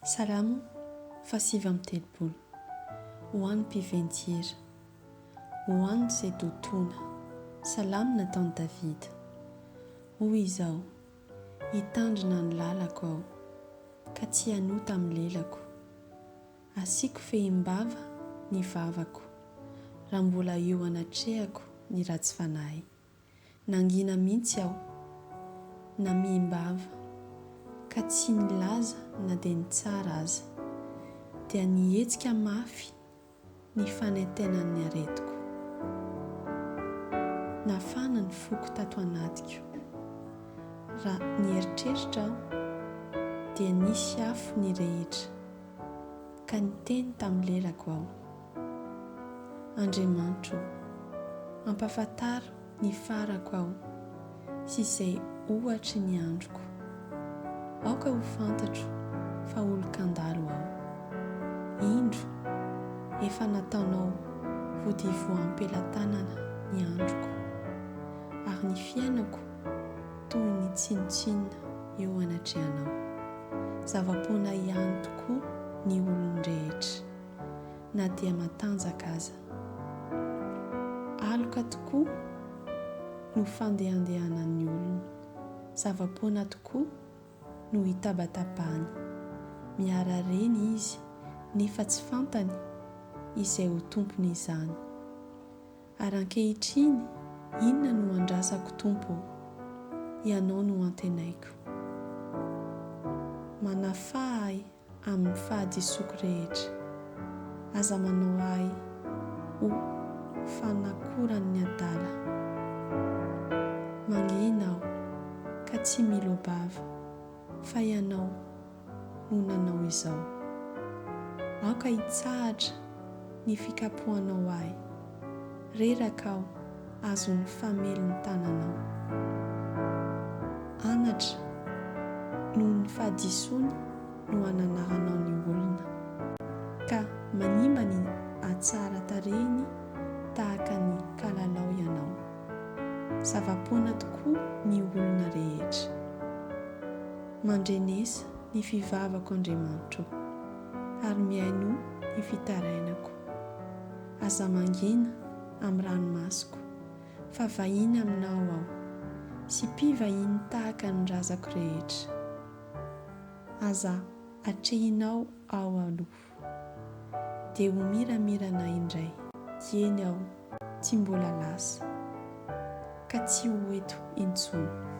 Salamo fa 7 ho an'ny mpiventsira, ho an'ny izay dotoana, salamo nataon'i Davida. Hoy izao, hitandrina ny lalako aho, ka tsy hanota amin'ny lelako. Asiako fehimbava ny vavako, raha mbola eo anatrehako ny ratsy fanahy. Nangina mihitsy aho, na mihimbava, ka tsy nilaza na dia ny tsara aza, dia nihetsika mafy ny fanaitenan'ny aretiko. Nafana ny foko tato anatiko, raha nieritreritra aho dia nisy afo ny rehetra, ka niteny tamin'ny lelako aho. Andriamanitro, ampahafantaro ny farako aho sy izay ohatra ny androko. Aoka ho fantatro fa olon-kandalo aho. Indro efa nataonao vodivoam-pelantanana ny androko, ary ny fiainako toy ny tsinotsinona eo anatrehanao. Zava-poana ihany tokoa ny olon-drehetra, na dia matanjaka aza. Aloka tokoa no fandehandehanan'ny olona, zava-poana tokoa no hitabatapahany. Miarareny izy nefa tsy fantany izay ho tompony izany. Ary ankehitriny, inona no andrasako tompo? Ianao no antenaiko. Manafahy amin'ny fahadisoako rehetra, aza manao ahy ho fanakoran'ny adala. Mangina aho ka tsy milobava, fa ianao no nanao izao. Aoka hitsahatra ny fikapohanao ahy, reraka aho azon'ny fameliny tananao. Anatra noho ny fahadisoany no hananaranao ny olona, ka manimba ny atsara tarehiny tahaka ny kalalao ianao. Zava-poana tokoa ny olona rehetra. Mandrenesa ny fivavako Andriamanitro, ary mihaino ny fitarainako. Aza mangina amin'ny ranomasoko, fa vahiny aminao aho, sy mpivahiny tahaka ny razako rehetra. Aza atrehinao ao aloha, dia ho miramirana indray, eny aho tsy mbola lasa, ka tsy ho eto intsony.